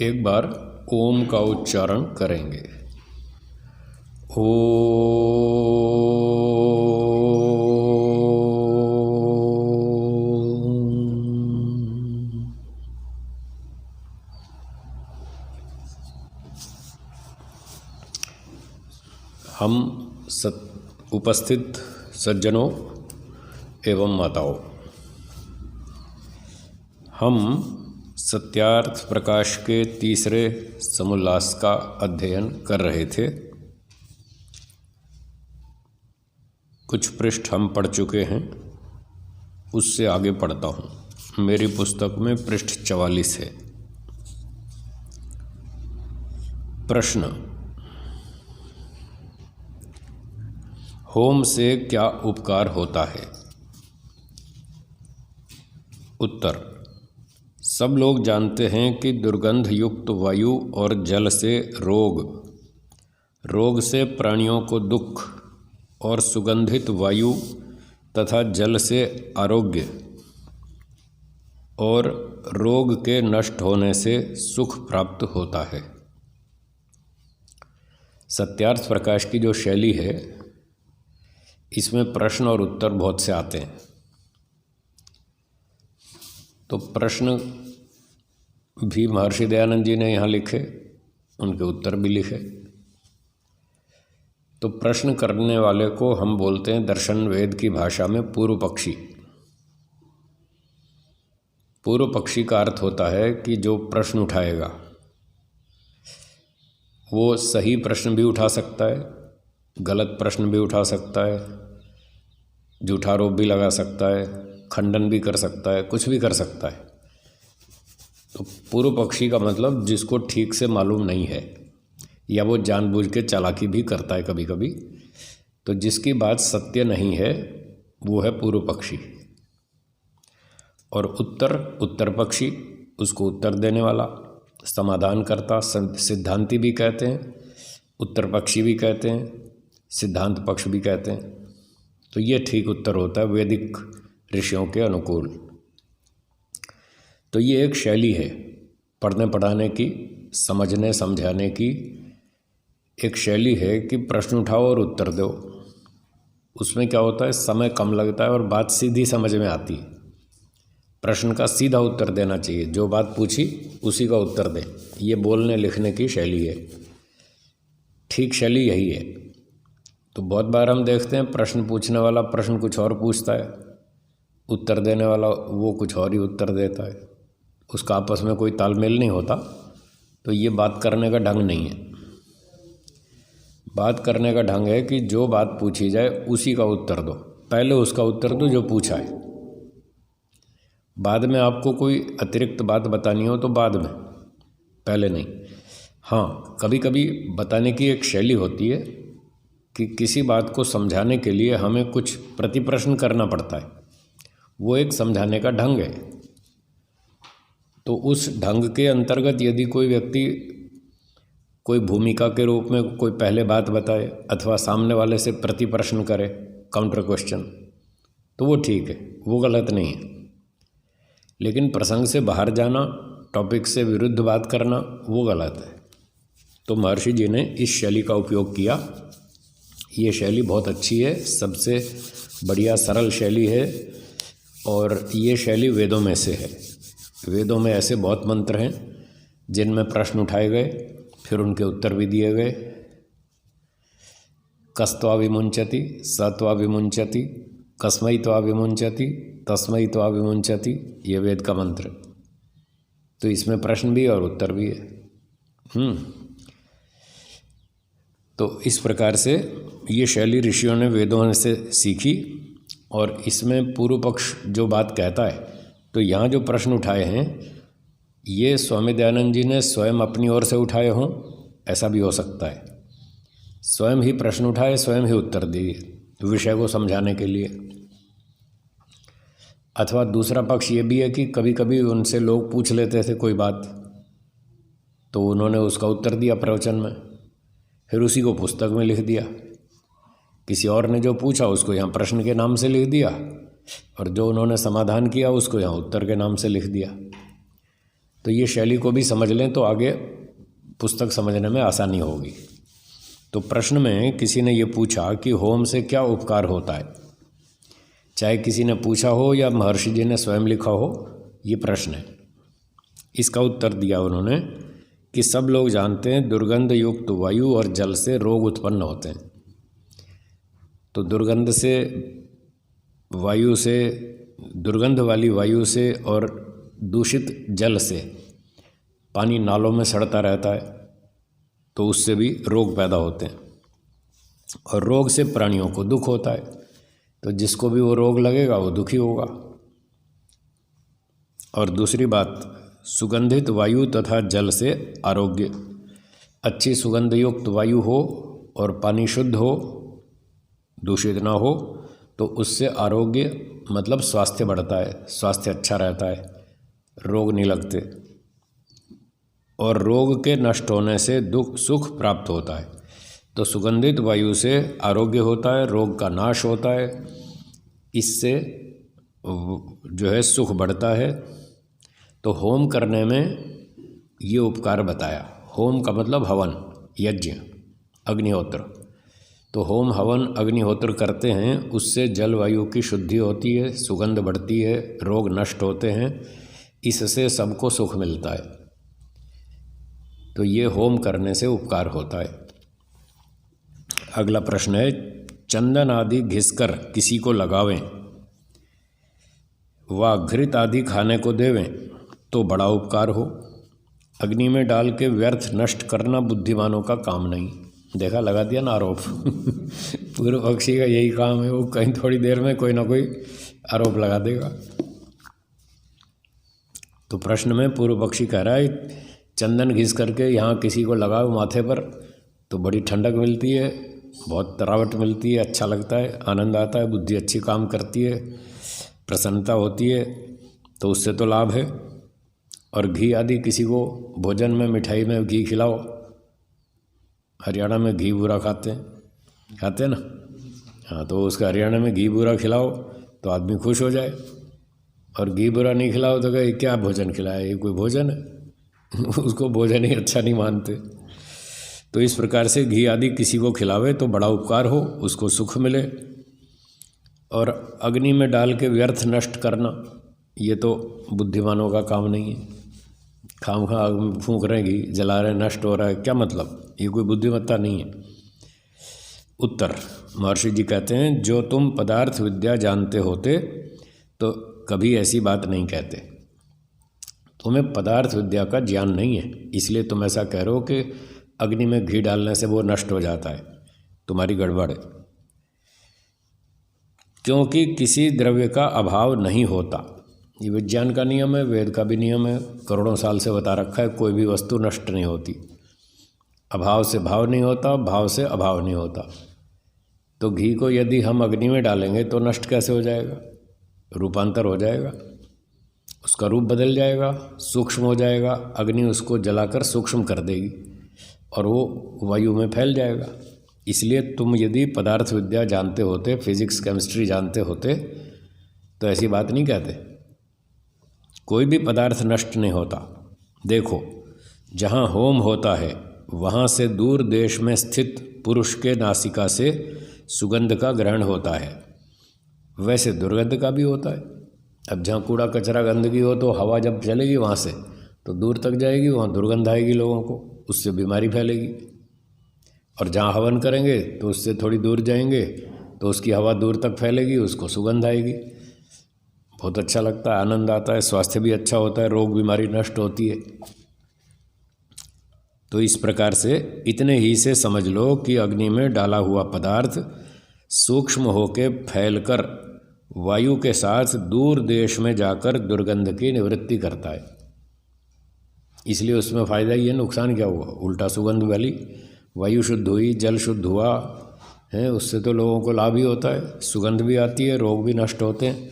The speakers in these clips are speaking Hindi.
एक बार ओम का उच्चारण करेंगे। ओ हम उपस्थित सज्जनों एवं माताओं, हम सत्यार्थ प्रकाश के तीसरे समोल्लास का अध्ययन कर रहे थे। कुछ पृष्ठ हम पढ़ चुके हैं, उससे आगे पढ़ता हूँ। मेरी पुस्तक में पृष्ठ 44 है। प्रश्न: होम से क्या उपकार होता है? उत्तर: सब लोग जानते हैं कि दुर्गंध युक्त वायु और जल से रोग से प्राणियों को दुख और सुगंधित वायु तथा जल से आरोग्य और रोग के नष्ट होने से सुख प्राप्त होता है। सत्यार्थ प्रकाश की जो शैली है, इसमें प्रश्न और उत्तर बहुत से आते हैं। तो प्रश्न भी महर्षि दयानंद जी ने यहाँ लिखे, उनके उत्तर भी लिखे। तो प्रश्न करने वाले को हम बोलते हैं दर्शन वेद की भाषा में पूर्व पक्षी। पूर्व पक्षी का अर्थ होता है कि जो प्रश्न उठाएगा वो सही प्रश्न भी उठा सकता है, गलत प्रश्न भी उठा सकता है, झूठा आरोप भी लगा सकता है, खंडन भी कर सकता है, कुछ भी कर सकता है। तो पूर्व पक्षी का मतलब जिसको ठीक से मालूम नहीं है, या वो जानबूझ के चालाकी भी करता है कभी कभी। तो जिसकी बात सत्य नहीं है वो है पूर्व पक्षी। और उत्तर पक्षी, उसको उत्तर देने वाला, समाधान करता, सिद्धांती भी कहते हैं, उत्तर पक्षी भी कहते हैं, सिद्धांत पक्ष भी कहते हैं। तो ये ठीक उत्तर होता है वैदिक ऋषियों के अनुकूल। तो ये एक शैली है पढ़ने पढ़ाने की, समझने समझाने की एक शैली है कि प्रश्न उठाओ और उत्तर दो। उसमें क्या होता है, समय कम लगता है और बात सीधी समझ में आती है। प्रश्न का सीधा उत्तर देना चाहिए, जो बात पूछी उसी का उत्तर दें। ये बोलने लिखने की शैली है, ठीक शैली यही है। तो बहुत बार हम देखते हैं प्रश्न पूछने वाला प्रश्न कुछ और पूछता है, उत्तर देने वाला वो कुछ और ही उत्तर देता है, उसका आपस में कोई तालमेल नहीं होता। तो ये बात करने का ढंग नहीं है। बात करने का ढंग है कि जो बात पूछी जाए उसी का उत्तर दो, पहले उसका उत्तर दो जो पूछा है। बाद में आपको कोई अतिरिक्त बात बतानी हो तो बाद में, पहले नहीं। हाँ, कभी कभी बताने की एक शैली होती है कि किसी बात को समझाने के लिए हमें कुछ प्रति प्रश्न करना पड़ता है, वो एक समझाने का ढंग है। तो उस ढंग के अंतर्गत यदि कोई व्यक्ति कोई भूमिका के रूप में कोई पहले बात बताए अथवा सामने वाले से प्रति प्रश्न करे, काउंटर क्वेश्चन, तो वो ठीक है, वो गलत नहीं है। लेकिन प्रसंग से बाहर जाना, टॉपिक से विरुद्ध बात करना, वो गलत है। तो महर्षि जी ने इस शैली का उपयोग किया। ये शैली बहुत अच्छी है, सबसे बढ़िया सरल शैली है। और ये शैली वेदों में से है। वेदों में ऐसे बहुत मंत्र हैं जिनमें प्रश्न उठाए गए, फिर उनके उत्तर भी दिए गए। कस्त्वा विमुंचति, सत्वा विमुंचति, कस्मै त्वा विमुंचति, तस्मै त्वा विमुंचति, ये वेद का मंत्र। तो इसमें प्रश्न भी और उत्तर भी है। तो इस प्रकार से ये शैली ऋषियों ने वेदों से सीखी। और इसमें पूर्व पक्ष जो बात कहता है, तो यहाँ जो प्रश्न उठाए हैं ये स्वामी दयानंद जी ने स्वयं अपनी ओर से उठाए हों, ऐसा भी हो सकता है। स्वयं ही प्रश्न उठाए, स्वयं ही उत्तर दिए विषय को समझाने के लिए। अथवा दूसरा पक्ष ये भी है कि कभी कभी उनसे लोग पूछ लेते थे कोई बात, तो उन्होंने उसका उत्तर दिया प्रवचन में, फिर उसी को पुस्तक में लिख दिया। किसी और ने जो पूछा उसको यहाँ प्रश्न के नाम से लिख दिया, और जो उन्होंने समाधान किया उसको यहाँ उत्तर के नाम से लिख दिया। तो ये शैली को भी समझ लें तो आगे पुस्तक समझने में आसानी होगी। तो प्रश्न में किसी ने ये पूछा कि होम से क्या उपकार होता है, चाहे किसी ने पूछा हो या महर्षि जी ने स्वयं लिखा हो, ये प्रश्न है। इसका उत्तर दिया उन्होंने कि सब लोग जानते हैं दुर्गंध युक्त वायु और जल से रोग उत्पन्न होते हैं। तो दुर्गंध से वायु से, दुर्गंध वाली वायु से और दूषित जल से, पानी नालों में सड़ता रहता है तो उससे भी रोग पैदा होते हैं, और रोग से प्राणियों को दुख होता है, तो जिसको भी वो रोग लगेगा वो दुखी होगा। और दूसरी बात, सुगंधित वायु तथा जल से आरोग्य, अच्छी सुगंध युक्त वायु हो और पानी शुद्ध हो, दूषित ना हो, तो उससे आरोग्य मतलब स्वास्थ्य बढ़ता है, स्वास्थ्य अच्छा रहता है, रोग नहीं लगते, और रोग के नष्ट होने से दुख सुख प्राप्त होता है। तो सुगंधित वायु से आरोग्य होता है, रोग का नाश होता है, इससे जो है सुख बढ़ता है। तो होम करने में ये उपकार बताया। होम का मतलब हवन, यज्ञ, अग्निहोत्र। तो होम हवन अग्निहोत्र करते हैं, उससे जलवायु की शुद्धि होती है, सुगंध बढ़ती है, रोग नष्ट होते हैं, इससे सबको सुख मिलता है। तो ये होम करने से उपकार होता है। अगला प्रश्न है, चंदन आदि घिसकर किसी को लगावें व घृत आदि खाने को देवें तो बड़ा उपकार हो। अग्नि में डाल के व्यर्थ नष्ट करना बुद्धिमानों का काम नहीं। देखा, लगा दिया ना आरोप। पूर्व पक्षी का यही काम है, वो कहीं थोड़ी देर में कोई ना कोई आरोप लगा देगा। तो प्रश्न में पूर्व पक्षी कह रहा है चंदन घिस करके यहाँ किसी को लगाओ माथे पर तो बड़ी ठंडक मिलती है, बहुत तरावट मिलती है, अच्छा लगता है, आनंद आता है, बुद्धि अच्छी काम करती है, प्रसन्नता होती है, तो उससे तो लाभ है। और घी आदि किसी को भोजन में, मिठाई में घी खिलाओ। हरियाणा में घी बूरा खाते हैं ना, हाँ, तो उसका हरियाणा में घी बूरा खिलाओ तो आदमी खुश हो जाए, और घी बूरा नहीं खिलाओ तो कहे क्या भोजन खिलाया, ये कोई भोजन है? उसको भोजन ही अच्छा नहीं मानते। तो इस प्रकार से घी आदि किसी को खिलावे तो बड़ा उपकार हो, उसको सुख मिले। और अग्नि में डाल के व्यर्थ नष्ट करना, ये तो बुद्धिमानों का काम नहीं है। खामखा आग में फूंक रहे, घी जला रहे, नष्ट हो रहा है, क्या मतलब? ये कोई बुद्धिमत्ता नहीं है। उत्तर, महर्षि जी कहते हैं जो तुम पदार्थ विद्या जानते होते तो कभी ऐसी बात नहीं कहते। तुम्हें पदार्थ विद्या का ज्ञान नहीं है, इसलिए तुम ऐसा कह रहे हो कि अग्नि में घी डालने से वो नष्ट हो जाता है। तुम्हारी गड़बड़ है, क्योंकि किसी द्रव्य का अभाव नहीं होता। ये विज्ञान का नियम है, वेद का भी नियम है, करोड़ों साल से बता रखा है, कोई भी वस्तु नष्ट नहीं होती। अभाव से भाव नहीं होता, भाव से अभाव नहीं होता। तो घी को यदि हम अग्नि में डालेंगे तो नष्ट कैसे हो जाएगा? रूपांतर हो जाएगा, उसका रूप बदल जाएगा, सूक्ष्म हो जाएगा, अग्नि उसको जलाकर सूक्ष्म कर देगी और वो वायु में फैल जाएगा। इसलिए तुम यदि पदार्थ विद्या जानते होते, फिजिक्स केमिस्ट्री जानते होते, तो ऐसी बात नहीं कहते। कोई भी पदार्थ नष्ट नहीं होता। देखो, जहाँ होम होता है वहाँ से दूर देश में स्थित पुरुष के नासिका से सुगंध का ग्रहण होता है, वैसे दुर्गंध का भी होता है। अब जहाँ कूड़ा कचरा गंदगी हो तो हवा जब चलेगी वहाँ से तो दूर तक जाएगी, वहाँ दुर्गंध आएगी लोगों को, उससे बीमारी फैलेगी। और जहाँ हवन करेंगे तो उससे थोड़ी दूर जाएंगे तो उसकी हवा दूर तक फैलेगी, उसको सुगंध आएगी, बहुत अच्छा लगता है, आनंद आता है, स्वास्थ्य भी अच्छा होता है, रोग बीमारी नष्ट होती है। तो इस प्रकार से इतने ही से समझ लो कि अग्नि में डाला हुआ पदार्थ सूक्ष्म होके फैलकर वायु के साथ दूर देश में जाकर दुर्गंध की निवृत्ति करता है। इसलिए उसमें फ़ायदा ही है, नुकसान क्या हुआ? उल्टा सुगंध वाली वायु शुद्ध हुई, जल शुद्ध हुआ है, उससे तो लोगों को लाभ ही होता है, सुगंध भी आती है, रोग भी नष्ट होते हैं।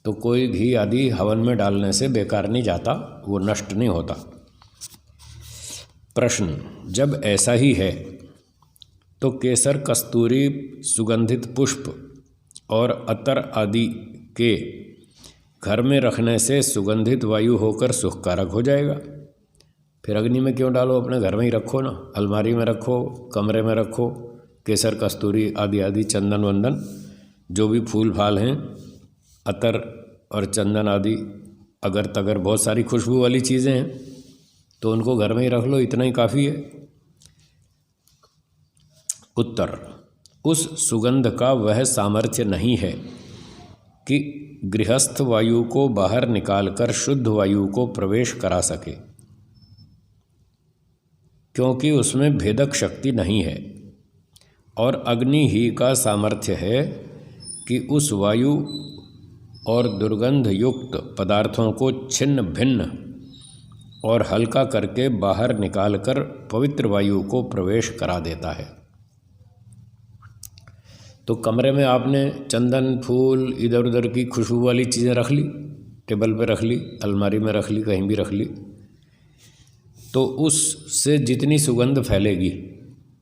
तो कोई घी आदि हवन में डालने से बेकार नहीं जाता, वो नष्ट नहीं होता। प्रश्न, जब ऐसा ही है तो केसर, कस्तूरी, सुगंधित पुष्प और अतर आदि के घर में रखने से सुगंधित वायु होकर सुखकारक हो जाएगा। फिर अग्नि में क्यों डालो, अपने घर में ही रखो ना, अलमारी में रखो, कमरे में रखो, केसर कस्तूरी आदि आदि, चंदन वंदन, जो भी फूल फाल हैं, अतर और चंदन आदि, अगर तगर, बहुत सारी खुशबू वाली चीज़ें हैं, तो उनको घर में ही रख लो, इतना ही काफ़ी है। उत्तर, उस सुगंध का वह सामर्थ्य नहीं है कि गृहस्थ वायु को बाहर निकालकर शुद्ध वायु को प्रवेश करा सके, क्योंकि उसमें भेदक शक्ति नहीं है। और अग्नि ही का सामर्थ्य है कि उस वायु और दुर्गंध युक्त पदार्थों को छिन्न भिन्न और हल्का करके बाहर निकालकर पवित्र वायु को प्रवेश करा देता है। तो कमरे में आपने चंदन, फूल, इधर उधर की खुशबू वाली चीज़ें रख ली, टेबल पे रख ली, अलमारी में रख ली, कहीं भी रख ली, तो उससे जितनी सुगंध फैलेगी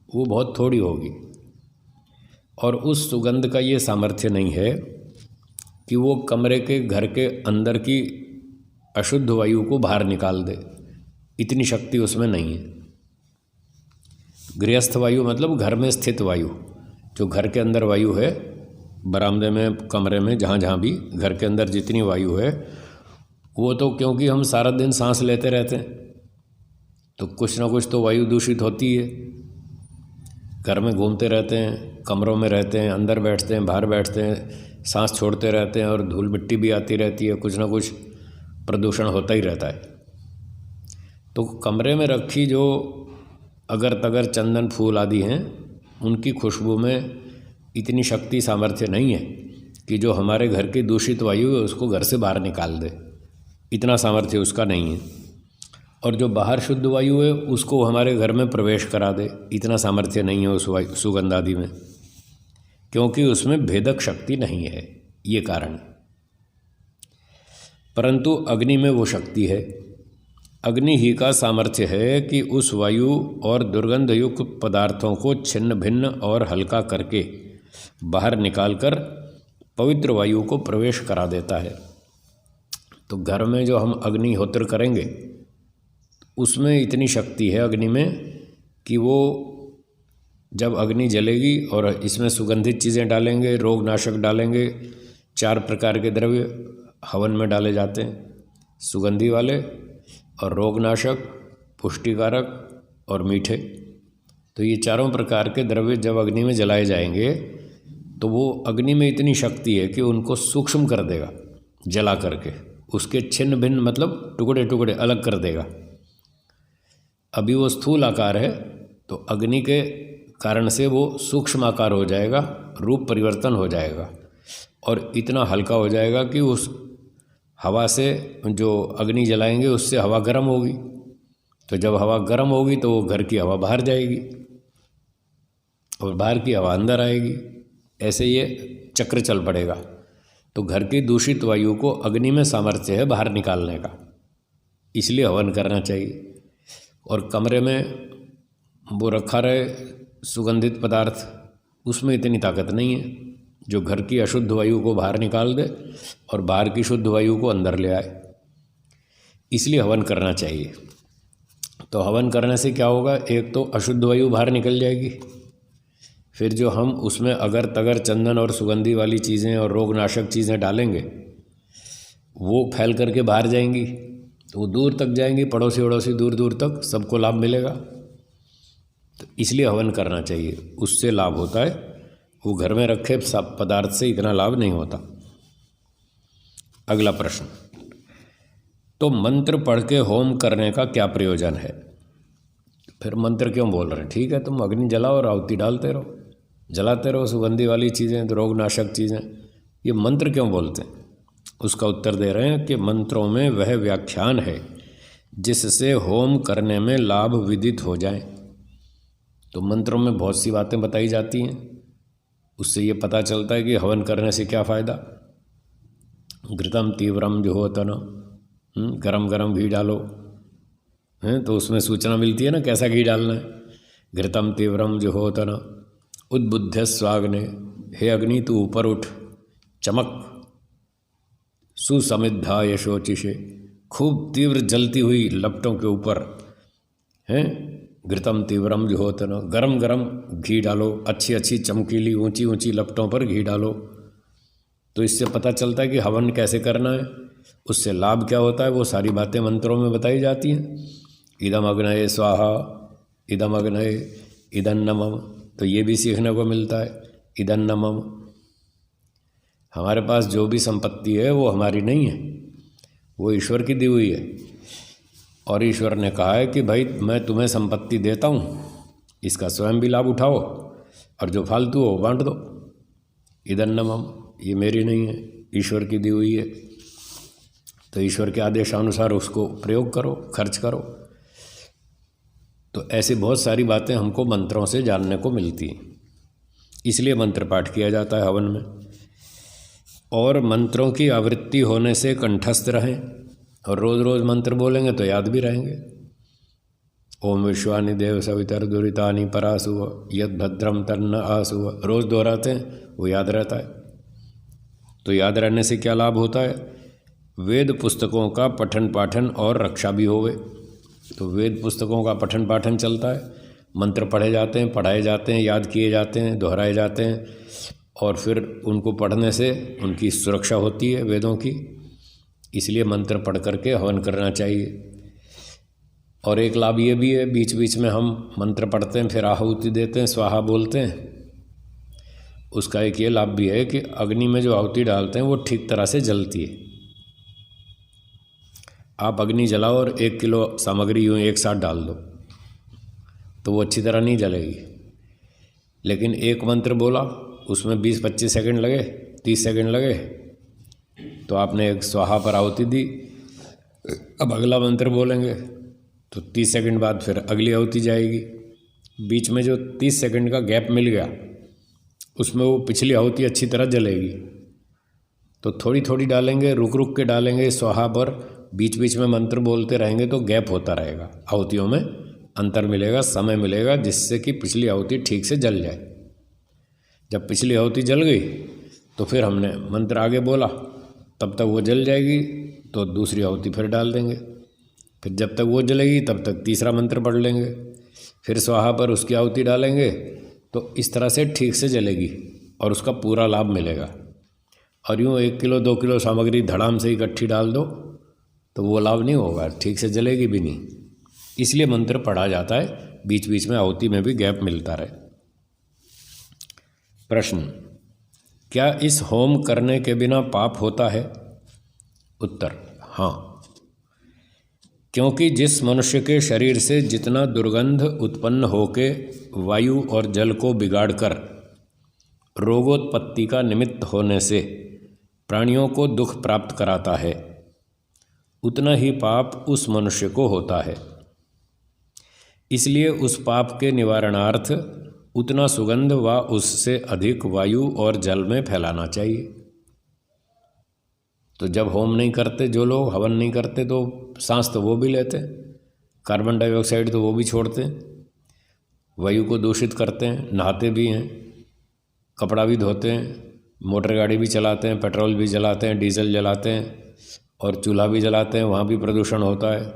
वो बहुत थोड़ी होगी। और उस सुगंध का ये सामर्थ्य नहीं है कि वो कमरे के, घर के अंदर की अशुद्ध वायु को बाहर निकाल दे, इतनी शक्ति उसमें नहीं है। गृहस्थ वायु मतलब घर में स्थित वायु, जो घर के अंदर वायु है, बरामदे में, कमरे में, जहाँ जहाँ भी घर के अंदर जितनी वायु है, वो तो क्योंकि हम सारा दिन सांस लेते रहते हैं, तो कुछ ना कुछ तो वायु दूषित होती है। घर में घूमते रहते हैं, कमरों में रहते हैं, अंदर बैठते हैं, बाहर बैठते हैं, सांस छोड़ते रहते हैं, और धूल मिट्टी भी आती रहती है, कुछ ना कुछ प्रदूषण होता ही रहता है। तो कमरे में रखी जो अगर तगर चंदन, फूल आदि हैं, उनकी खुशबू में इतनी शक्ति, सामर्थ्य नहीं है कि जो हमारे घर की दूषित वायु है उसको घर से बाहर निकाल दे, इतना सामर्थ्य उसका नहीं है। और जो बाहर शुद्ध वायु है उसको हमारे घर में प्रवेश करा दे, इतना सामर्थ्य नहीं है उस वायु सुगंध आदि में, क्योंकि उसमें भेदक शक्ति नहीं है, ये कारण। परंतु अग्नि में वो शक्ति है। अग्नि ही का सामर्थ्य है कि उस वायु और दुर्गंध युक्त पदार्थों को छिन्न भिन्न और हल्का करके बाहर निकालकर पवित्र वायु को प्रवेश करा देता है। तो घर में जो हम अग्निहोत्र करेंगे उसमें इतनी शक्ति है अग्नि में कि वो जब अग्नि जलेगी और इसमें सुगंधित चीज़ें डालेंगे, रोगनाशक डालेंगे, 4 प्रकार के द्रव्य हवन में डाले जाते हैं, सुगंधी वाले और रोगनाशक, पुष्टिकारक और मीठे। तो ये चारों प्रकार के द्रव्य जब अग्नि में जलाए जाएंगे तो वो अग्नि में इतनी शक्ति है कि उनको सूक्ष्म कर देगा, जला करके उसके छिन्न भिन्न मतलब टुकड़े टुकड़े अलग कर देगा। अभी वो स्थूल आकार है, तो अग्नि के कारण से वो सूक्ष्म आकार हो जाएगा, रूप परिवर्तन हो जाएगा और इतना हल्का हो जाएगा कि उस हवा से जो अग्नि जलाएंगे उससे हवा गर्म होगी। तो जब हवा गर्म होगी तो वो घर की हवा बाहर जाएगी और बाहर की हवा अंदर आएगी, ऐसे ये चक्र चल पड़ेगा। तो घर की दूषित वायु को अग्नि में सामर्थ्य है बाहर निकालने का, इसलिए हवन करना चाहिए। और कमरे में वो रखा रहे सुगंधित पदार्थ, उसमें इतनी ताकत नहीं है जो घर की अशुद्ध वायु को बाहर निकाल दे और बाहर की शुद्ध वायु को अंदर ले आए, इसलिए हवन करना चाहिए। तो हवन करने से क्या होगा, एक तो अशुद्ध वायु बाहर निकल जाएगी, फिर जो हम उसमें अगर तगर चंदन और सुगंधी वाली चीज़ें और रोगनाशक चीज़ें डालेंगे वो फैल करके बाहर जाएंगी, तो वो दूर तक जाएंगी, पड़ोसी वड़ोसी दूर दूर तक सबको लाभ मिलेगा। तो इसलिए हवन करना चाहिए, उससे लाभ होता है। वो घर में रखे सब पदार्थ से इतना लाभ नहीं होता। अगला प्रश्न, तो मंत्र पढ़ के होम करने का क्या प्रयोजन है? फिर मंत्र क्यों बोल रहे हैं? ठीक है, तुम अग्नि जलाओ और आहुति डालते रहो, जलाते रहो सुगंधी वाली चीज़ें, रोगनाशक चीज़ें, ये मंत्र क्यों बोलते हैं? उसका उत्तर दे रहे हैं कि मंत्रों में वह व्याख्यान है जिससे होम करने में लाभ विदित हो जाए। तो मंत्रों में बहुत सी बातें बताई जाती हैं, उससे ये पता चलता है कि हवन करने से क्या फ़ायदा। घृतम तीव्रम जुहोतन, गरम गरम घी डालो, हैं, तो उसमें सूचना मिलती है ना कैसा घी डालना है। घृतम तीव्रम जुहोतन उद्बुद्ध स्वाग्ने, हे अग्नि तू ऊपर उठ, चमक, सुसमिद्धा यशोचिषे, खूब तीव्र जलती हुई लपटों के ऊपर हैं, घृतम तीव्रम जुहोतन, गरम गरम घी डालो, अच्छी अच्छी चमकीली ऊंची ऊंची लपटों पर घी डालो। तो इससे पता चलता है कि हवन कैसे करना है, उससे लाभ क्या होता है, वो सारी बातें मंत्रों में बताई जाती हैं। इदम अग्नये स्वाहा, इदम अग्नये इदन्नमम, तो ये भी सीखने को मिलता है। इदन्नमम, हमारे पास जो भी संपत्ति है वो हमारी नहीं है, वो ईश्वर की दी हुई है। और ईश्वर ने कहा है कि भाई मैं तुम्हें संपत्ति देता हूँ, इसका स्वयं भी लाभ उठाओ और जो फालतू हो बांट दो। इदन्नमम, ये मेरी नहीं है, ईश्वर की दी हुई है। तो ईश्वर के आदेशानुसार उसको प्रयोग करो, खर्च करो। तो ऐसी बहुत सारी बातें हमको मंत्रों से जानने को मिलती हैं, इसलिए मंत्र पाठ किया जाता है हवन में। और मंत्रों की आवृत्ति होने से कंठस्थ रहें, और रोज़ रोज़ मंत्र बोलेंगे तो याद भी रहेंगे। ओम विश्वानि देव सवितर दुरितानि परासुव यद भद्रम तन्न आसुव, रोज़ दोहराते हैं, वो याद रहता है। तो याद रहने से क्या लाभ होता है? वेद पुस्तकों का पठन पाठन और रक्षा भी होवे। तो वेद पुस्तकों का पठन पाठन चलता है, मंत्र पढ़े जाते हैं, पढ़ाए जाते हैं, याद किए जाते हैं, दोहराए जाते हैं, और फिर उनको पढ़ने से उनकी सुरक्षा होती है वेदों की। इसलिए मंत्र पढ़ करके हवन करना चाहिए। और एक लाभ ये भी है, बीच बीच में हम मंत्र पढ़ते हैं, फिर आहुति देते हैं, स्वाहा बोलते हैं। उसका एक ये लाभ भी है कि अग्नि में जो आहुति डालते हैं वो ठीक तरह से जलती है। आप अग्नि जलाओ और 1 किलो सामग्री यूँ एक साथ डाल दो तो वो अच्छी तरह नहीं जलेगी। लेकिन एक मंत्र बोला, उसमें 20-25 सेकंड लगे, 30 सेकंड लगे, तो आपने एक स्वाहा पर आहुति दी। अब अगला मंत्र बोलेंगे तो 30 सेकंड बाद फिर अगली आहुति जाएगी। बीच में जो 30 सेकंड का गैप मिल गया, उसमें वो पिछली आहुति अच्छी तरह जलेगी। तो थोड़ी थोड़ी डालेंगे, रुक रुक के डालेंगे स्वाहा पर, बीच बीच में मंत्र बोलते रहेंगे तो गैप होता रहेगा, आहुतियों में अंतर मिलेगा, समय मिलेगा, जिससे कि पिछली आहुति ठीक से जल जाए। जब पिछली आहुति जल गई तो फिर हमने मंत्र आगे बोला, तब तक वो जल जाएगी, तो दूसरी आहुति फिर डाल देंगे। फिर जब तक वो जलेगी तब तक तीसरा मंत्र पढ़ लेंगे, फिर स्वाहा पर उसकी आहुति डालेंगे। तो इस तरह से ठीक से जलेगी और उसका पूरा लाभ मिलेगा। और यूँ 1 किलो 2 किलो सामग्री धड़ाम से इकट्ठी डाल दो तो वो लाभ नहीं होगा, ठीक से जलेगी भी नहीं। इसलिए मंत्र पढ़ा जाता है, बीच बीच में आहुति में भी गैप मिलता रहे। प्रश्न, क्या इस होम करने के बिना पाप होता है? उत्तर, हाँ, क्योंकि जिस मनुष्य के शरीर से जितना दुर्गंध उत्पन्न होके वायु और जल को बिगाड़कर रोगोत्पत्ति का निमित्त होने से प्राणियों को दुख प्राप्त कराता है, उतना ही पाप उस मनुष्य को होता है। इसलिए उस पाप के निवारणार्थ उतना सुगंध व उससे अधिक वायु और जल में फैलाना चाहिए। तो जब होम नहीं करते जो लोग, हवन नहीं करते, तो सांस तो वो भी लेते हैं, कार्बन डाइऑक्साइड तो वो भी छोड़ते हैं, वायु को दूषित करते हैं, नहाते भी हैं, कपड़ा भी धोते हैं, मोटर गाड़ी भी चलाते हैं, पेट्रोल भी जलाते हैं, डीजल जलाते हैं, और चूल्हा भी जलाते हैं, वहाँ भी प्रदूषण होता है।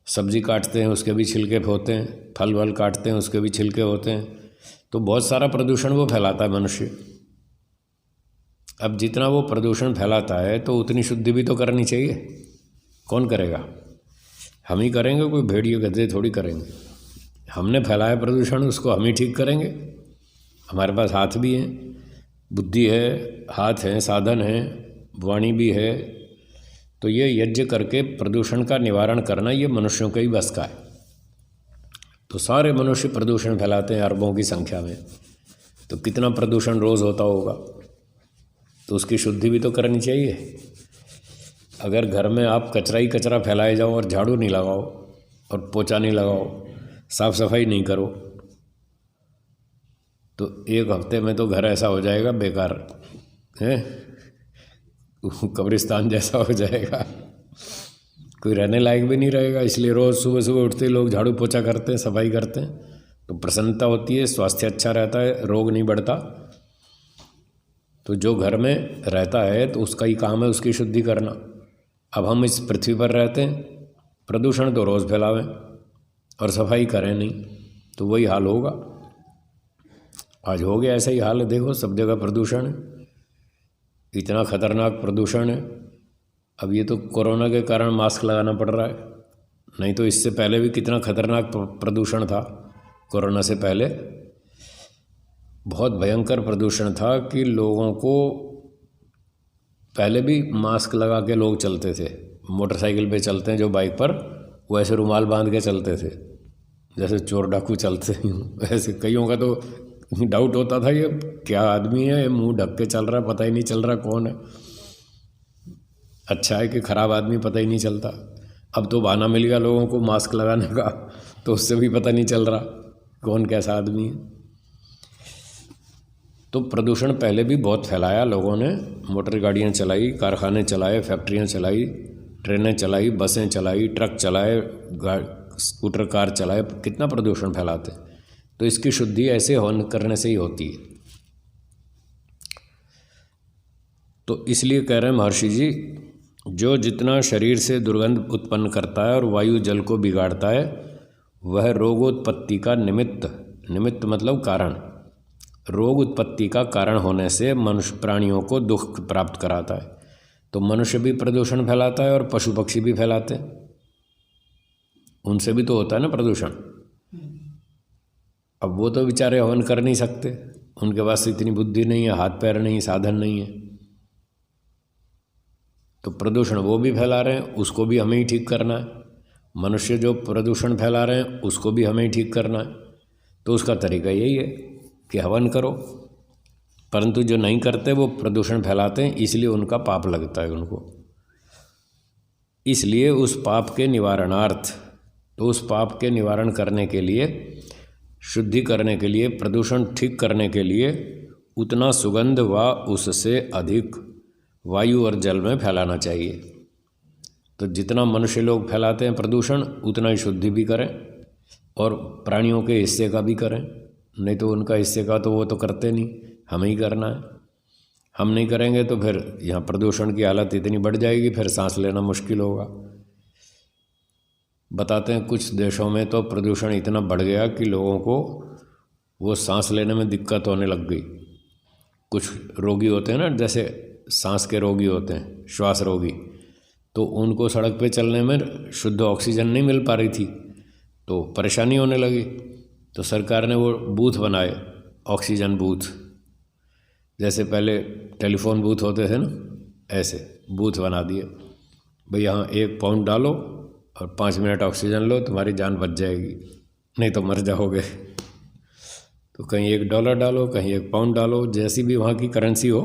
सब्जी काटते हैं, उसके भी छिलके होते हैं, फल वल काटते हैं, उसके भी छिलके होते हैं। तो बहुत सारा प्रदूषण वो फैलाता है मनुष्य। अब जितना वो प्रदूषण फैलाता है तो उतनी शुद्धि भी तो करनी चाहिए। कौन करेगा? हम ही करेंगे, कोई भेड़िए गधे थोड़ी करेंगे। हमने फैलाया प्रदूषण, उसको हम ही ठीक करेंगे। हमारे पास हाथ भी हैं, बुद्धि है, हाथ हैं, साधन हैं, वाणी भी है। तो ये यज्ञ करके प्रदूषण का निवारण करना ये मनुष्यों के ही बस का है। तो सारे मनुष्य प्रदूषण फैलाते हैं अरबों की संख्या में, तो कितना प्रदूषण रोज़ होता होगा, तो उसकी शुद्धि भी तो करनी चाहिए। अगर घर में आप कचरा ही कचरा फैलाए जाओ और झाड़ू नहीं लगाओ और पोछा नहीं लगाओ, साफ सफाई नहीं करो, तो 1 हफ्ते में तो घर ऐसा हो जाएगा बेकार है, कब्रिस्तान जैसा हो जाएगा, कोई रहने लायक भी नहीं रहेगा। इसलिए रोज़ सुबह सुबह उठते ही लोग झाड़ू पोछा करते हैं, सफाई करते हैं, तो प्रसन्नता होती है, स्वास्थ्य अच्छा रहता है, रोग नहीं बढ़ता। तो जो घर में रहता है तो उसका ही काम है उसकी शुद्धि करना। अब हम इस पृथ्वी पर रहते हैं, प्रदूषण तो रोज़ फैलावें और सफाई करें नहीं, तो वही हाल होगा। आज हो गया ऐसा ही हाल है, देखो सब जगह प्रदूषण है, इतना खतरनाक प्रदूषण है। अब ये तो कोरोना के कारण मास्क लगाना पड़ रहा है, नहीं तो इससे पहले भी कितना खतरनाक प्रदूषण था। कोरोना से पहले बहुत भयंकर प्रदूषण था कि लोगों को पहले भी मास्क लगा के लोग चलते थे। मोटरसाइकिल पे चलते हैं जो बाइक पर, वो ऐसे रुमाल बांध के चलते थे जैसे चोर डाकू चलते हैं। ऐसे कईयों का तो डाउट होता था ये क्या आदमी है, मुंह ढक के चल रहा है, पता ही नहीं चल रहा कौन है, अच्छा है कि खराब आदमी पता ही नहीं चलता। अब तो बहाना मिल गया लोगों को मास्क लगाने का, तो उससे भी पता नहीं चल रहा कौन कैसा आदमी है। तो प्रदूषण पहले भी बहुत फैलाया लोगों ने, मोटर गाड़ियाँ चलाई, कारखाने चलाए, फैक्ट्रियाँ चलाई, ट्रेनें चलाई, बसें चलाई, ट्रक चलाए, स्कूटर कार चलाए, कितना प्रदूषण फैलाते। तो इसकी शुद्धि ऐसे करने से ही होती है। तो इसलिए कह रहे हैं महर्षि जी, जो जितना शरीर से दुर्गंध उत्पन्न करता है और वायु जल को बिगाड़ता है, वह रोगोत्पत्ति का निमित्त मतलब कारण, रोग उत्पत्ति का कारण होने से मनुष्य प्राणियों को दुख प्राप्त कराता है। तो मनुष्य भी प्रदूषण फैलाता है और पशु पक्षी भी फैलाते हैं, उनसे भी तो होता है ना प्रदूषण। अब वो तो बेचारे हवन कर नहीं सकते, उनके पास इतनी बुद्धि नहीं है, हाथ पैर नहीं, साधन नहीं है, तो प्रदूषण वो भी फैला रहे हैं, उसको भी हमें ही ठीक करना है। मनुष्य जो प्रदूषण फैला रहे हैं उसको भी हमें ही ठीक करना है। तो उसका तरीका यही है कि हवन करो, परंतु जो नहीं करते वो प्रदूषण फैलाते हैं, इसलिए उनका पाप लगता है उनको। इसलिए उस पाप के निवारणार्थ, तो उस पाप के निवारण करने के लिए, शुद्धि करने के लिए, प्रदूषण ठीक करने के लिए उतना सुगंध व उससे अधिक वायु और जल में फैलाना चाहिए। तो जितना मनुष्य लोग फैलाते हैं प्रदूषण, उतना ही शुद्धि भी करें और प्राणियों के हिस्से का भी करें, नहीं तो उनका हिस्से का तो वो तो करते नहीं, हमें ही करना है। हम नहीं करेंगे तो फिर यहाँ प्रदूषण की हालत इतनी बढ़ जाएगी, फिर सांस लेना मुश्किल होगा। बताते हैं कुछ देशों में तो प्रदूषण इतना बढ़ गया कि लोगों को वो सांस लेने में दिक्कत होने लग गई। कुछ रोगी होते हैं ना, जैसे सांस के रोगी होते हैं, श्वास रोगी, तो उनको सड़क पे चलने में शुद्ध ऑक्सीजन नहीं मिल पा रही थी, तो परेशानी होने लगी। तो सरकार ने वो बूथ बनाए, ऑक्सीजन बूथ, जैसे पहले टेलीफोन बूथ होते थे ना, ऐसे बूथ बना दिए। भाई यहाँ 1 पाउंड डालो और 5 मिनट ऑक्सीजन लो, तुम्हारी जान बच जाएगी, नहीं तो मर जाओगे। तो कहीं $1 डालो, कहीं 1 पाउंड डालो, जैसी भी वहाँ की करेंसी हो।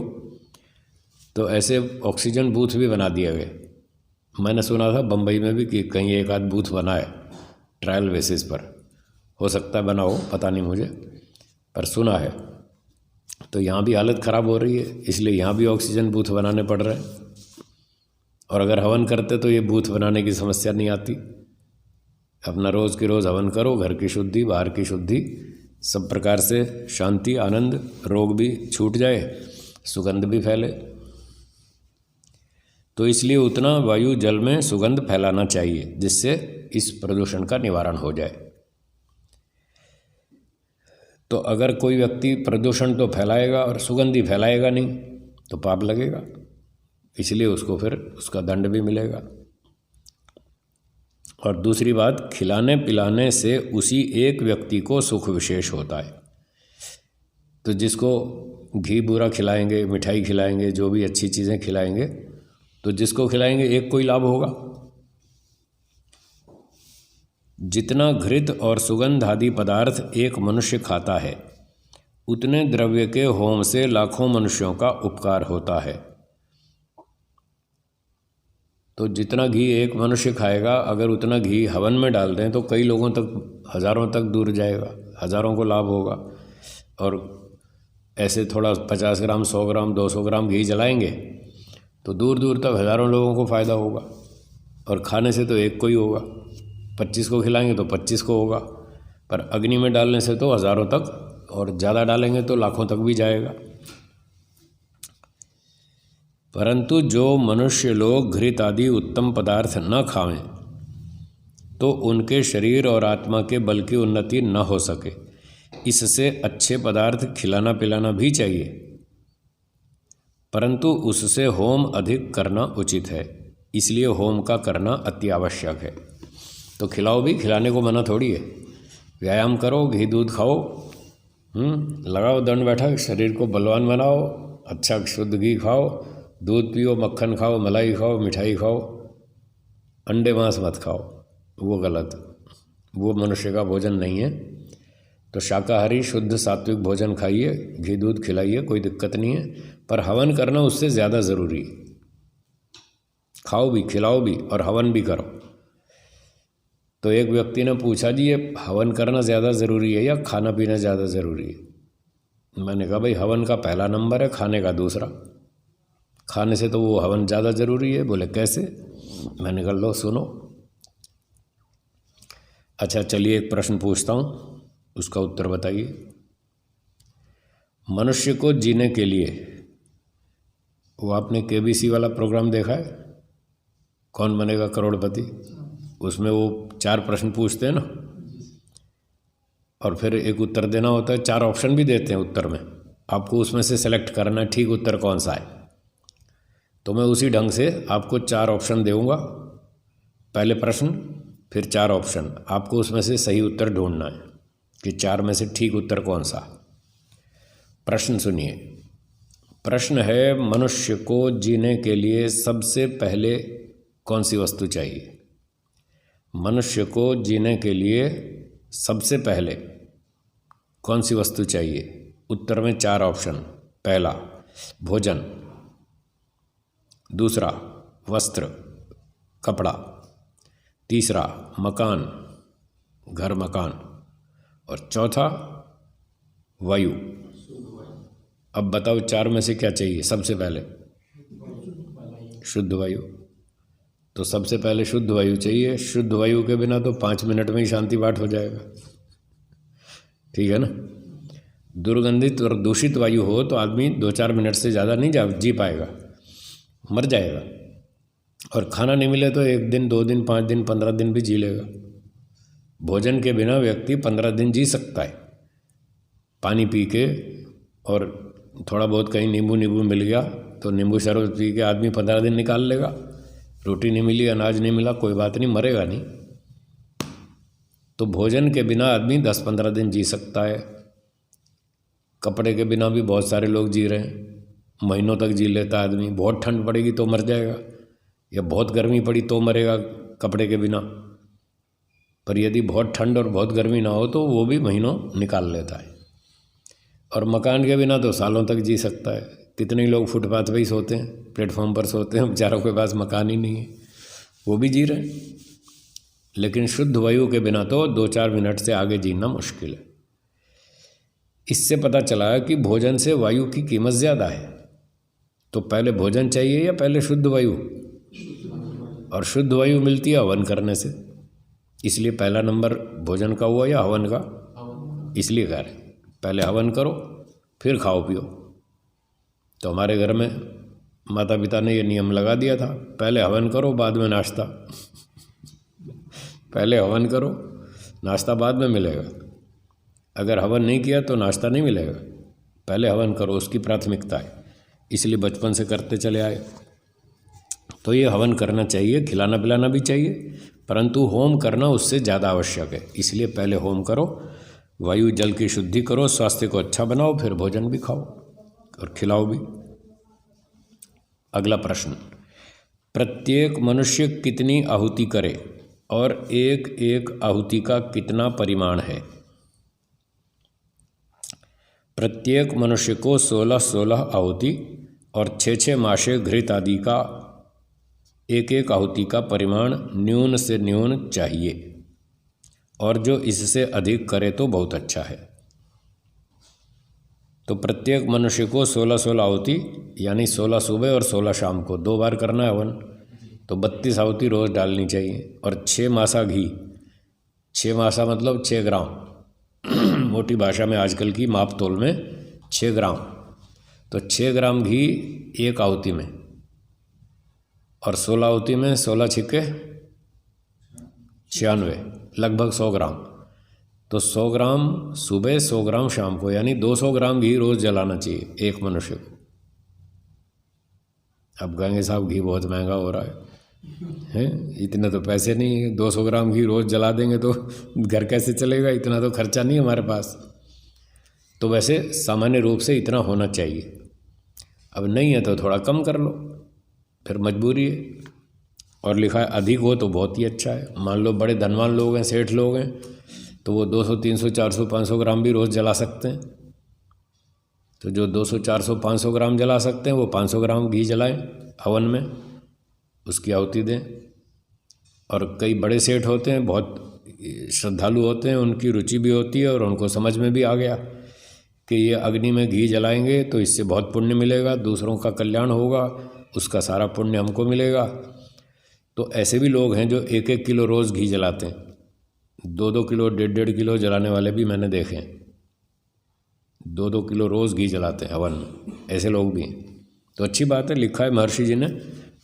तो ऐसे ऑक्सीजन बूथ भी बना दिए गए। मैंने सुना था बम्बई में भी कि कहीं एक आध बूथ बना है ट्रायल बेसिस पर, हो सकता है बना हो, पता नहीं मुझे, पर सुना है। तो यहाँ भी हालत ख़राब हो रही है, इसलिए यहाँ भी ऑक्सीजन बूथ बनाने पड़ रहे हैं। और अगर हवन करते तो ये बूथ बनाने की समस्या नहीं आती। अपना रोज़ की रोज़ हवन करो, घर की शुद्धि, बाहर की शुद्धि, सब प्रकार से शांति, आनंद, रोग भी छूट जाए, सुगंध भी फैले। तो इसलिए उतना वायु जल में सुगंध फैलाना चाहिए, जिससे इस प्रदूषण का निवारण हो जाए। तो अगर कोई व्यक्ति प्रदूषण तो फैलाएगा और सुगंध ही फैलाएगा नहीं, तो पाप लगेगा, इसलिए उसको फिर उसका दंड भी मिलेगा। और दूसरी बात, खिलाने पिलाने से उसी एक व्यक्ति को सुख विशेष होता है। तो जिसको घी बूरा खिलाएंगे, मिठाई खिलाएंगे, जो भी अच्छी चीज़ें खिलाएंगे, तो जिसको खिलाएंगे एक कोई लाभ होगा। जितना घृत और सुगंध आदि पदार्थ एक मनुष्य खाता है, उतने द्रव्य के होम से लाखों मनुष्यों का उपकार होता है। तो जितना घी एक मनुष्य खाएगा, अगर उतना घी हवन में डाल दें तो कई लोगों तक, हज़ारों तक दूर जाएगा, हज़ारों को लाभ होगा। और ऐसे थोड़ा 50 ग्राम, 100 ग्राम, 200 ग्राम घी जलाएंगे तो दूर दूर तक हज़ारों लोगों को फ़ायदा होगा। और खाने से तो एक को ही होगा, 25 को खिलाएंगे तो 25 को होगा, पर अग्नि में डालने से तो हज़ारों तक, और ज़्यादा डालेंगे तो लाखों तक भी जाएगा। परंतु जो मनुष्य लोग घृत आदि उत्तम पदार्थ न खावें तो उनके शरीर और आत्मा के बल की उन्नति न हो सके। इससे अच्छे पदार्थ खिलाना पिलाना भी चाहिए, परंतु उससे होम अधिक करना उचित है, इसलिए होम का करना अति आवश्यक है। तो खिलाओ भी, खिलाने को मना थोड़ी है। व्यायाम करो, घी दूध खाओ, लगाओ दंड बैठक, शरीर को बलवान बनाओ, अच्छा शुद्ध घी खाओ, दूध पियो, मक्खन खाओ, मलाई खाओ, मिठाई खाओ, अंडे मांस मत खाओ, वो गलत, वो मनुष्य का भोजन नहीं है। तो शाकाहारी शुद्ध सात्विक भोजन खाइए, घी दूध खिलाइए, कोई दिक्कत नहीं है, पर हवन करना उससे ज़्यादा ज़रूरी है। खाओ भी, खिलाओ भी और हवन भी करो। तो एक व्यक्ति ने पूछा, जी ये हवन करना ज़्यादा ज़रूरी है या खाना पीना ज़्यादा ज़रूरी है? मैंने कहा भाई हवन का पहला नंबर है, खाने का दूसरा। खाने से तो वो हवन ज़्यादा ज़रूरी है। बोले कैसे? मैंने कहा लो सुनो। अच्छा चलिए एक प्रश्न पूछता हूँ, उसका उत्तर बताइए। मनुष्य को जीने के लिए, वो आपने केबीसी वाला प्रोग्राम देखा है, कौन बनेगा करोड़पति? उसमें वो 4 प्रश्न पूछते हैं ना, और फिर एक उत्तर देना होता है। 4 ऑप्शन भी देते हैं उत्तर में, आपको उसमें से सेलेक्ट करना है ठीक उत्तर कौन सा है। तो मैं उसी ढंग से आपको 4 ऑप्शन दूंगा, पहले प्रश्न फिर 4 ऑप्शन, आपको उसमें से सही उत्तर ढूंढना है कि 4 में से ठीक उत्तर कौन सा। प्रश्न सुनिए। प्रश्न है, मनुष्य को जीने के लिए सबसे पहले कौन सी वस्तु चाहिए? मनुष्य को जीने के लिए सबसे पहले कौन सी वस्तु चाहिए? उत्तर में 4 ऑप्शन। पहला भोजन, दूसरा वस्त्र कपड़ा, तीसरा मकान घर मकान, और चौथा वायु। अब बताओ 4 में से क्या चाहिए सबसे पहले? शुद्ध वायु। तो सबसे पहले शुद्ध वायु चाहिए। शुद्ध वायु के बिना तो 5 मिनट में ही शांति पाठ हो जाएगा, ठीक है ना। दुर्गंधित और दूषित वायु हो तो आदमी 2-4 मिनट से ज़्यादा नहीं जी पाएगा, मर जाएगा। और खाना नहीं मिले तो 1 दिन 2 दिन 5 दिन 15 दिन भी जी लेगा। भोजन के बिना व्यक्ति 15 दिन जी सकता है, पानी पी के, और थोड़ा बहुत कहीं नींबू मिल गया तो नींबू शरबत पी के आदमी 15 दिन निकाल लेगा। रोटी नहीं मिली, अनाज नहीं मिला, कोई बात नहीं, मरेगा नहीं। तो भोजन के बिना आदमी 10-15 दिन जी सकता है। कपड़े के बिना भी बहुत सारे लोग जी रहे हैं, महीनों तक जी लेता आदमी। बहुत ठंड पड़ेगी तो मर जाएगा, या बहुत गर्मी पड़ी तो मरेगा कपड़े के बिना। पर यदि बहुत ठंड और बहुत गर्मी ना हो तो वो भी महीनों निकाल लेता है। और मकान के बिना तो सालों तक जी सकता है। कितने ही लोग फुटपाथ पे ही सोते हैं, प्लेटफॉर्म पर सोते हैं, बेचारों के पास मकान ही नहीं है, वो भी जी रहे हैं। लेकिन शुद्ध वायु के बिना तो 2-4 मिनट से आगे जीना मुश्किल है। इससे पता चला कि भोजन से वायु की कीमत ज़्यादा है। तो पहले भोजन चाहिए या पहले शुद्ध वायु? और शुद्ध वायु मिलती है हवन करने से, इसलिए पहला नंबर भोजन का हुआ या हवन का, इसलिए कह रहे पहले हवन करो फिर खाओ पियो। तो हमारे घर में माता पिता ने ये नियम लगा दिया था, पहले हवन करो बाद में नाश्ता। पहले हवन करो, नाश्ता बाद में मिलेगा। अगर हवन नहीं किया तो नाश्ता नहीं मिलेगा, पहले हवन करो, उसकी प्राथमिकता है। इसलिए बचपन से करते चले आए। तो ये हवन करना चाहिए, खिलाना पिलाना भी चाहिए, परंतु होम करना उससे ज़्यादा आवश्यक है। इसलिए पहले होम करो, वायु जल की शुद्धि करो, स्वास्थ्य को अच्छा बनाओ, फिर भोजन भी खाओ और खिलाओ भी। अगला प्रश्न, प्रत्येक मनुष्य कितनी आहुति करे और एक एक आहुति का कितना परिमाण है? प्रत्येक मनुष्य को 16-16 आहुति और 6-6 मासे घृत आदि का एक एक आहुति का परिमाण न्यून से न्यून चाहिए, और जो इससे अधिक करे तो बहुत अच्छा है। तो प्रत्येक मनुष्य को 16-16 आहुति, यानी 16 सुबह और 16 शाम को 2 बार करना है हवन, तो 32 आहुति रोज़ डालनी चाहिए। और 6 मासा घी, 6 मासा मतलब 6 ग्राम, मोटी भाषा में आजकल की माप तोल में 6 ग्राम, तो 6 ग्राम घी एक आहुति में, और 16 होती में 16 छिक्के 96, लगभग 100 ग्राम। तो 100 ग्राम सुबह, 100 ग्राम शाम को, यानी 200 ग्राम घी रोज़ जलाना चाहिए एक मनुष्य को। अब कहेंगे साहब घी बहुत महंगा हो रहा है, इतने तो पैसे नहीं है, 200 ग्राम घी रोज़ जला देंगे तो घर कैसे चलेगा, इतना तो खर्चा नहीं है हमारे पास। तो वैसे सामान्य रूप से इतना होना चाहिए। अब नहीं है तो थोड़ा कम कर लो, फिर मजबूरी है। और लिखा है अधिक हो तो बहुत ही अच्छा है। मान लो बड़े धनवान लोग हैं, सेठ लोग हैं, तो वो 200, 300, 400, 500 ग्राम भी रोज़ जला सकते हैं। तो जो 200, 400, 500 ग्राम जला सकते हैं वो 500 ग्राम घी जलाएं हवन में, उसकी आहुति दें। और कई बड़े सेठ होते हैं, बहुत श्रद्धालु होते हैं, उनकी रुचि भी होती है और उनको समझ में भी आ गया कि ये अग्नि में घी जलाएंगे तो इससे बहुत पुण्य मिलेगा, दूसरों का कल्याण होगा, उसका सारा पुण्य हमको मिलेगा। तो ऐसे भी लोग हैं जो 1-1 किलो रोज़ घी जलाते हैं, 2-2 किलो, 1.5 किलो जलाने वाले भी मैंने देखे हैं। 2-2 किलो रोज़ घी जलाते हैं हवन में, ऐसे लोग भी हैं। तो अच्छी बात है, लिखा है महर्षि जी ने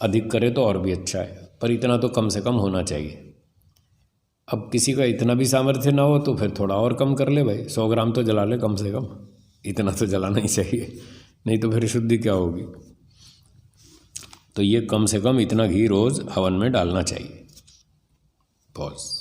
अधिक करे तो और भी अच्छा है, पर इतना तो कम से कम होना चाहिए। अब किसी का इतना भी सामर्थ्य ना हो तो फिर थोड़ा और कम कर ले भाई, 100 ग्राम तो जला ले कम से कम, इतना तो जलाना ही चाहिए, नहीं तो फिर शुद्धि क्या होगी। तो ये कम से कम इतना घी रोज़ हवन में डालना चाहिए। पॉज।